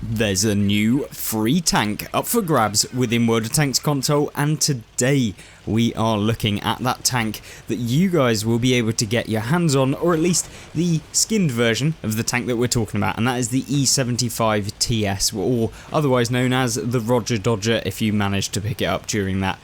There's a new free tank up for grabs within World of Tanks console, and today we are looking at that tank that you guys will be able to get your hands on, or at least the skinned version of the tank that we're talking about, and that is the E75 TS, or otherwise known as the Roger Dodger if you managed to pick it up during that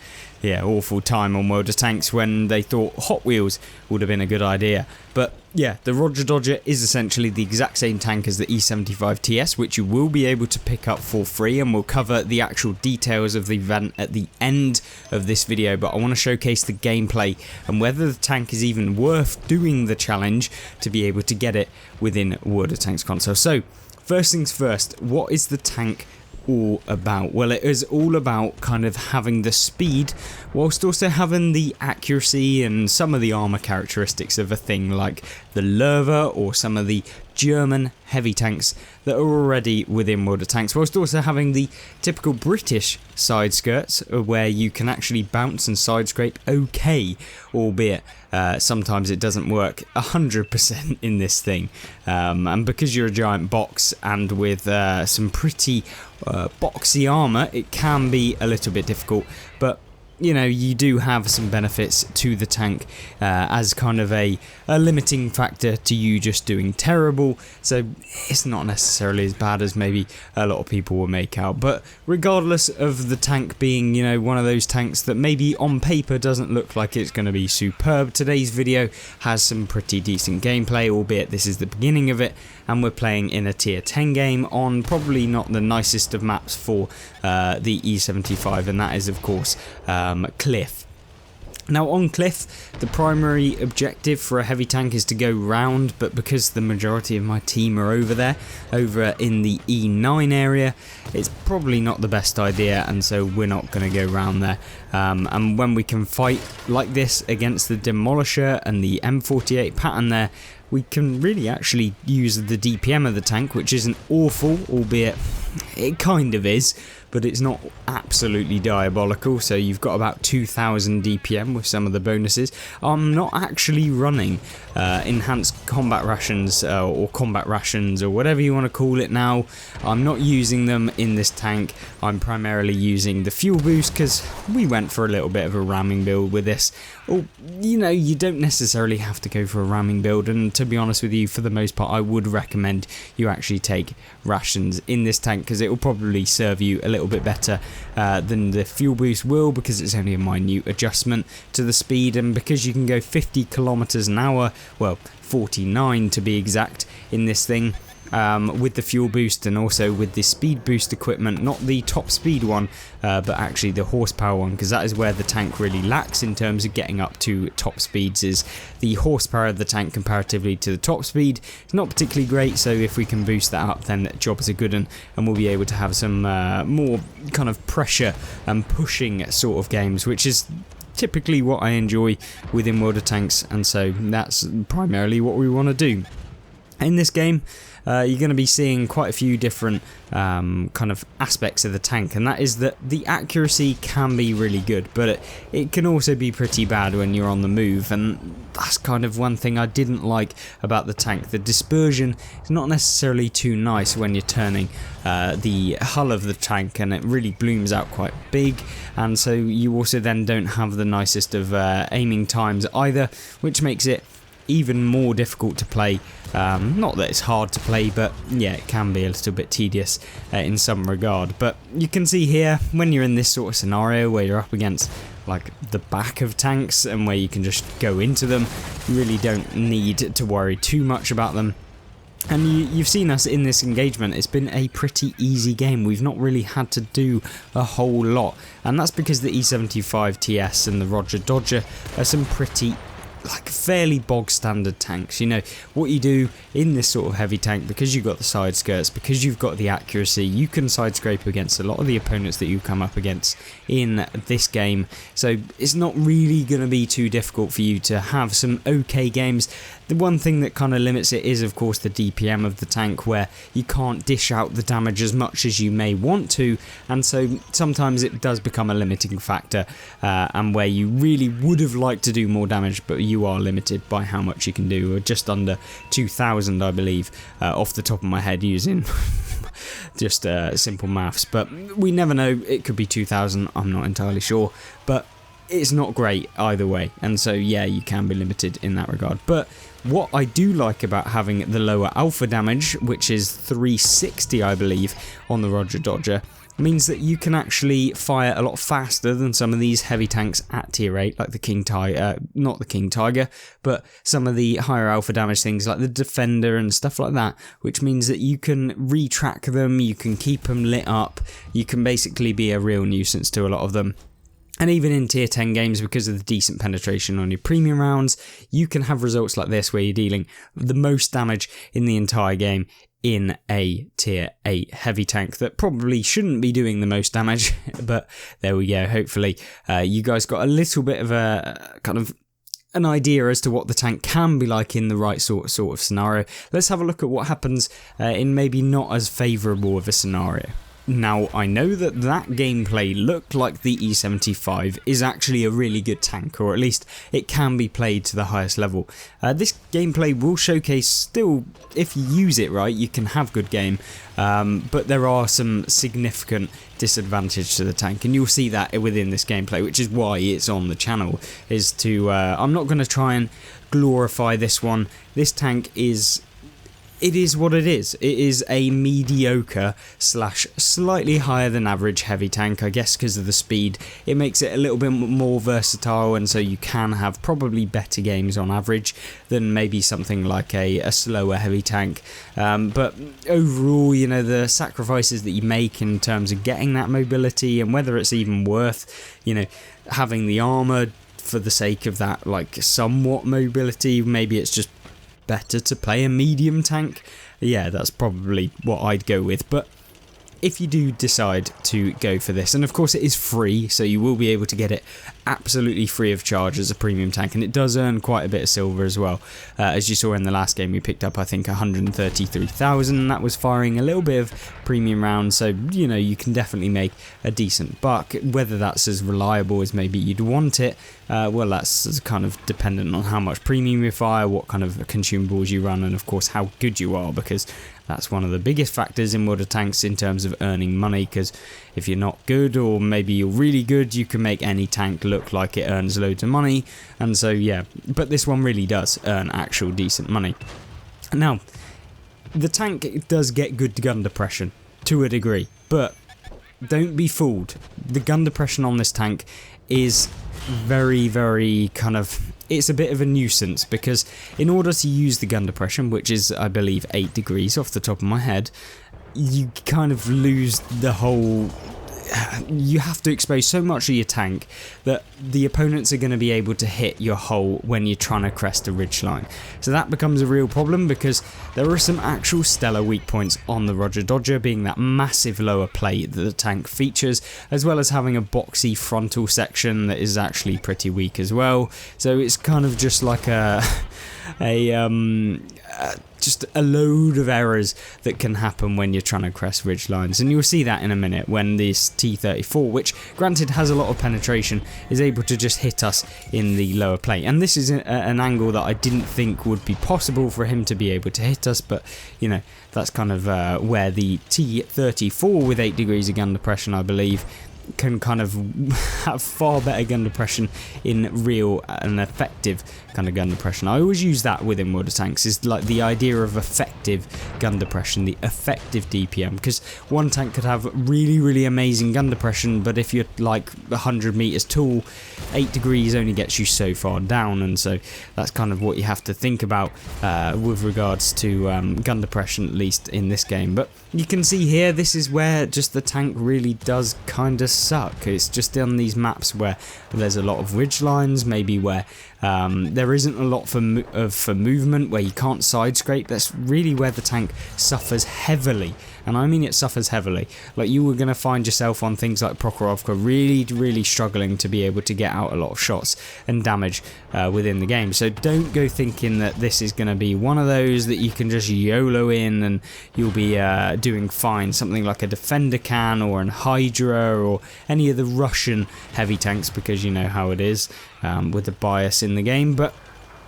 awful time on World of Tanks when they thought Hot Wheels would have been a good idea. But yeah, the Roger Dodger is essentially the exact same tank as the E75 TS, which you will be able to pick up for free, and we'll cover the actual details of the event at the end of this video. But I want to showcase the gameplay and whether the tank is even worth doing the challenge to be able to get it within World of Tanks console. So first things first, what is the tank all about? Well, it is all about kind of having the speed whilst also having the accuracy and some of the armor characteristics of a thing like the Löwe or some of the German heavy tanks that are already within World of Tanks, whilst also having the typical British side skirts where you can actually bounce and side scrape okay, albeit sometimes it doesn't work 100% in this thing, and because you're a giant box and with some pretty boxy armor, it can be a little bit difficult. But you know, you do have some benefits to the tank as kind of a limiting factor to you just doing terrible, so it's not necessarily as bad as maybe a lot of people will make out. But regardless of the tank being, you know, one of those tanks that maybe on paper doesn't look like it's going to be superb, today's video has some pretty decent gameplay, albeit this is the beginning of it, and we're playing in a tier 10 game on probably not the nicest of maps for the E75, and that is of course Cliff. Now on Cliff, the primary objective for a heavy tank is to go round, but because the majority of my team are over in the E9 area, it's probably not the best idea, and so we're not going to go round there. And when we can fight like this against the Demolisher and the M48 pattern there, we can really actually use the DPM of the tank, which isn't awful, albeit it kind of is, but it's not absolutely diabolical. So you've got about 2000 DPM with some of the bonuses. I'm not actually running enhanced combat rations or combat rations or whatever you want to call it now. I'm not using them in this tank. I'm primarily using the fuel boost because we went for a little bit of a ramming build with this. Or, you know, you don't necessarily have to go for a ramming build, and to be honest with you, for the most part I would recommend you actually take rations in this tank because it will probably serve you a little bit better than the fuel boost will, because it's only a minute adjustment to the speed, and because you can go 50 kilometers an hour, well 49 to be exact, in this thing with the fuel boost and also with the speed boost equipment, not the top speed one but actually the horsepower one, because that is where the tank really lacks in terms of getting up to top speeds, is the horsepower of the tank comparatively to the top speed. It's not particularly great, so if we can boost that up then the job's a good one, and we'll be able to have some more kind of pressure and pushing sort of games, which is typically what I enjoy within World of Tanks, and so that's primarily what we want to do. In this game, you're going to be seeing quite a few different kind of aspects of the tank, and that is that the accuracy can be really good, but it can also be pretty bad when you're on the move, and that's kind of one thing I didn't like about the tank. The dispersion is not necessarily too nice when you're turning the hull of the tank, and it really blooms out quite big, and so you also then don't have the nicest of aiming times either, which makes it even more difficult to play. Not that it's hard to play, but yeah, it can be a little bit tedious in some regard. But you can see here, when you're in this sort of scenario where you're up against like the back of tanks and where you can just go into them, you really don't need to worry too much about them. And you've seen us in this engagement, it's been a pretty easy game. We've not really had to do a whole lot, and that's because the E75 TS and the Roger Dodger are some pretty like fairly bog standard tanks. You know what you do in this sort of heavy tank, because you've got the side skirts, because you've got the accuracy, you can side scrape against a lot of the opponents that you come up against in this game, so it's not really going to be too difficult for you to have some okay games. The one thing that kind of limits it is of course the DPM of the tank, where you can't dish out the damage as much as you may want to, and so sometimes it does become a limiting factor, and where you really would have liked to do more damage, but you are limited by how much you can do. Or just under 2,000 I believe off the top of my head, using just simple maths. But we never know, it could be 2000, I'm not entirely sure, but it's not great either way, and so yeah, you can be limited in that regard. But what I do like about having the lower alpha damage, which is 360 I believe on the Roger Dodger, means that you can actually fire a lot faster than some of these heavy tanks at tier 8, like the King Tiger, not the King Tiger, but some of the higher alpha damage things like the Defender and stuff like that, which means that you can retrack them, you can keep them lit up, you can basically be a real nuisance to a lot of them. And even in tier 10 games, because of the decent penetration on your premium rounds, you can have results like this where you're dealing the most damage in the entire game in a tier 8 heavy tank that probably shouldn't be doing the most damage, but there we go. Hopefully you guys got a little bit of a kind of an idea as to what the tank can be like in the right sort of scenario. Let's have a look at what happens in maybe not as favourable of a scenario. Now, I know that gameplay looked like the E75 is actually a really good tank, or at least it can be played to the highest level. This gameplay will showcase still, if you use it right, you can have good game, but there are some significant disadvantage to the tank, and you'll see that within this gameplay, which is why it's on the channel, is to, I'm not going to try and glorify this one. This tank is... It is what it is. It is a mediocre / slightly higher than average heavy tank, I guess because of the speed. It makes it a little bit more versatile, and so you can have probably better games on average than maybe something like a slower heavy tank. But overall, you know, the sacrifices that you make in terms of getting that mobility and whether it's even worth, you know, having the armor for the sake of that, like, somewhat mobility, maybe it's just better to play a medium tank. Yeah, that's probably what I'd go with. But if you do decide to go for this, and of course it is free, so you will be able to get it absolutely free of charge as a premium tank, and it does earn quite a bit of silver as well. As you saw in the last game, we picked up I think 133,000, and that was firing a little bit of premium rounds, so you know, you can definitely make a decent buck. Whether that's as reliable as maybe you'd want it, well, that's kind of dependent on how much premium you fire, what kind of consumables you run, and of course how good you are, because that's one of the biggest factors in World of Tanks in terms of earning money, because if you're not good, or maybe you're really good, you can make any tank look like it earns loads of money, and so yeah, but this one really does earn actual decent money. Now, the tank does get good gun depression, to a degree, but don't be fooled. The gun depression on this tank is very, very kind of... It's a bit of a nuisance, because in order to use the gun depression, which is I believe 8 degrees off the top of my head, you kind of lose the whole... You have to expose so much of your tank that the opponents are going to be able to hit your hull when you're trying to crest a ridgeline. So that becomes a real problem, because there are some actual stellar weak points on the Roger Dodger, being that massive lower plate that the tank features, as well as having a boxy frontal section that is actually pretty weak as well. So it's kind of just like just a load of errors that can happen when you're trying to crest ridge lines, and you'll see that in a minute when this T-34, which granted has a lot of penetration, is able to just hit us in the lower plate. And this is an angle that I didn't think would be possible for him to be able to hit us, but you know, that's kind of where the T-34 with 8 degrees of gun depression, I believe, can kind of have far better gun depression in real and effective kind of gun depression. I always use that within World of Tanks, is like the idea of effective gun depression, the effective DPM, because one tank could have really, really amazing gun depression, but if you're like 100 meters tall, 8 degrees only gets you so far down, and so that's kind of what you have to think about with regards to gun depression, at least in this game. But you can see here, this is where just the tank really does kind of suck. It's just on these maps where there's a lot of ridge lines, maybe where there isn't a lot for movement, where you can't side scrape. That's really where the tank suffers heavily, and I mean it suffers heavily. Like, you were going to find yourself on things like Prokhorovka really, really struggling to be able to get out a lot of shots and damage within the game. So don't go thinking that this is going to be one of those that you can just YOLO in and you'll be doing fine. Something like a Defender can, or an Hydra, or any of the Russian heavy tanks, because you know how it is with the bias in the game. But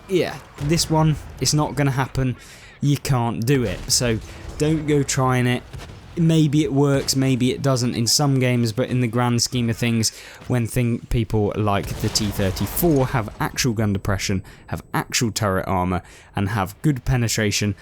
yeah, this one, it's not going to happen. You can't do it, so don't go trying it. maybe it works, maybe it doesn't in some games, but in the grand scheme of things, when people like the T-34 have actual gun depression, have actual turret armor, and have good penetration,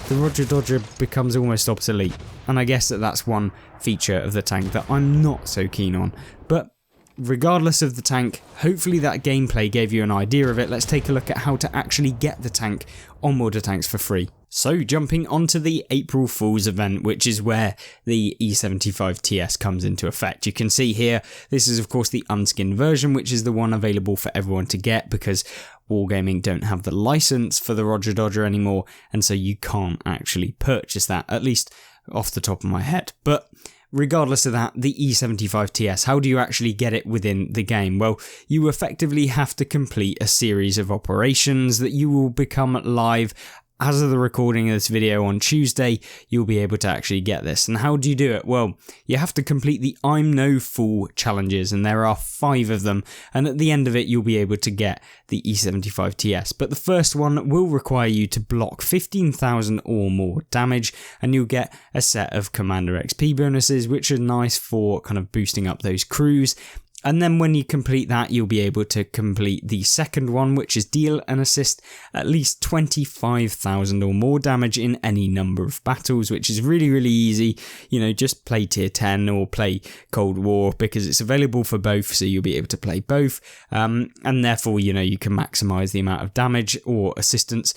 the Roger Dodger becomes almost obsolete. And I guess that's one feature of the tank that I'm not so keen on. But regardless of the tank, hopefully that gameplay gave you an idea of it. Let's take a look at how to actually get the tank on World of Tanks for free. So jumping onto the April Fool's event, which is where the E75TS comes into effect. You can see here, this is of course the unskinned version, which is the one available for everyone to get because Wargaming don't have the license for the Roger Dodger anymore, and so you can't actually purchase that, at least off the top of my head. But regardless of that, the E75TS, how do you actually get it within the game? Well, you effectively have to complete a series of operations that you will become live. As of the recording of this video on Tuesday, you'll be able to actually get this. And how do you do it? Well, you have to complete the I'm No Fool challenges, and there are 5 of them, and at the end of it you'll be able to get the E75TS. But the first one will require you to block 15,000 or more damage, and you'll get a set of Commander XP bonuses, which are nice for kind of boosting up those crews. And then when you complete that, you'll be able to complete the second one, which is deal and assist at least 25,000 or more damage in any number of battles, which is really, really easy. You know, just play tier 10 or play Cold War because it's available for both, so you'll be able to play both. And therefore, you know, you can maximize the amount of damage or assistance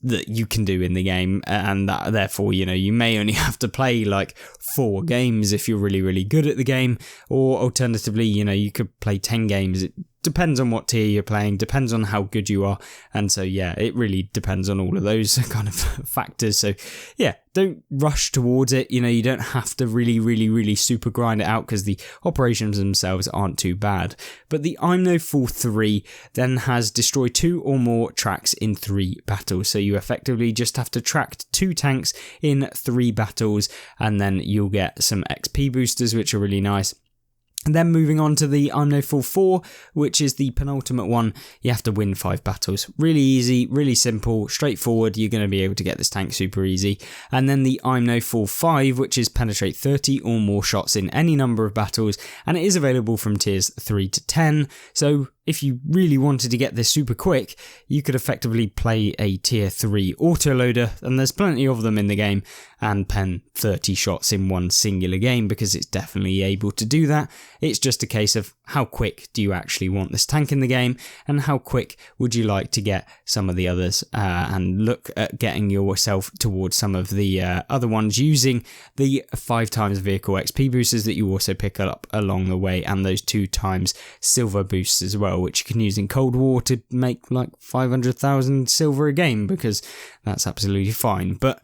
that you can do in the game, and that therefore, you know, you may only have to play like 4 games if you're really, really good at the game, or alternatively, you know, you could play 10 games. It depends on what tier you're playing, depends on how good you are, and so yeah, it really depends on all of those kind of factors. So yeah, don't rush towards it. You know, you don't have to really super grind it out because the operations themselves aren't too bad. But the I'm No Fool 3 then has destroy 2 or more tracks in 3 battles. So you effectively just have to track 2 tanks in 3 battles, and then you'll get some XP boosters, which are really nice. And then moving on to the I'm No Fool 4, which is the penultimate one, you have to win 5 battles. Really easy, really simple, straightforward, you're going to be able to get this tank super easy. And then the I'm No Fool 5, which is penetrate 30 or more shots in any number of battles, and it is available from tiers 3 to 10, so if you really wanted to get this super quick, you could effectively play a tier 3 autoloader, and there's plenty of them in the game, and pen 30 shots in one singular game because it's definitely able to do that. It's just a case of how quick do you actually want this tank in the game, and how quick would you like to get some of the others, and look at getting yourself towards some of the other ones using the 5 times vehicle XP boosters that you also pick up along the way, and those 2 times silver boosts as well, which you can use in Cold War to make like 500,000 silver a game, because that's absolutely fine. But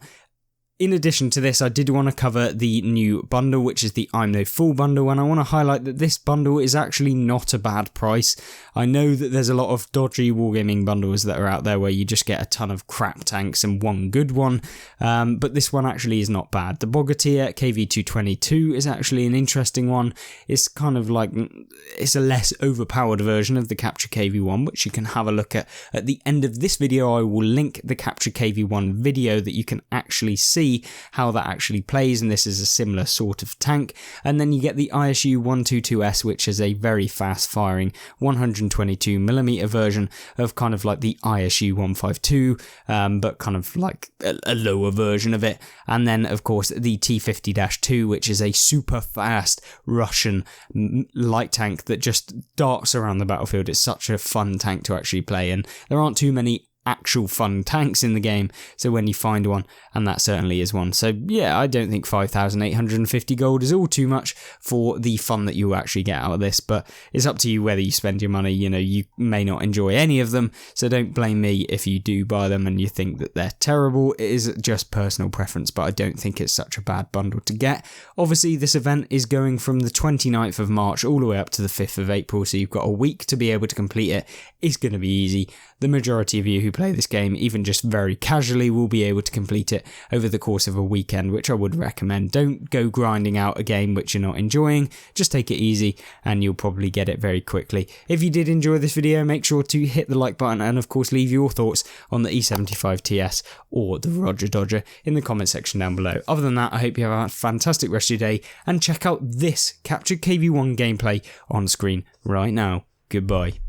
in addition to this, I did want to cover the new bundle, which is the I'm No Fool bundle, and I want to highlight that this bundle is actually not a bad price. I know that there's a lot of dodgy wargaming bundles that are out there where you just get a ton of crap tanks and one good one, but this one actually is not bad. The Bogatyr KV-222 is actually an interesting one. It's kind of like, it's a less overpowered version of the Capture KV-1, which you can have a look at the end of this video. I will link the Capture KV-1 video that you can actually see how that actually plays, and this is a similar sort of tank. And then you get the ISU 122S, which is a very fast firing 122mm version of kind of like the ISU 152, but kind of like a lower version of it. And then of course the T50-2, which is a super fast Russian light tank that just darts around the battlefield. It's such a fun tank to actually play, and there aren't too many actual fun tanks in the game, so when you find one, and that certainly is one. So yeah, I don't think 5,850 gold is all too much for the fun that you actually get out of this, but it's up to you whether you spend your money. You know, you may not enjoy any of them, so don't blame me if you do buy them and you think that they're terrible. It is just personal preference, but I don't think it's such a bad bundle to get. Obviously this event is going from the 29th of March all the way up to the 5th of April, so you've got a week to be able to complete it. It's going to be easy. The majority of you who play this game, even just very casually, will be able to complete it over the course of a weekend, which I would recommend. Don't go grinding out a game which you're not enjoying, just take it easy and you'll probably get it very quickly. If you did enjoy this video, make sure to hit the like button and of course leave your thoughts on the E75 TS or the Roger Dodger in the comment section down below. Other than that, I hope you have a fantastic rest of your day and check out this Captured KV1 gameplay on screen right now. Goodbye.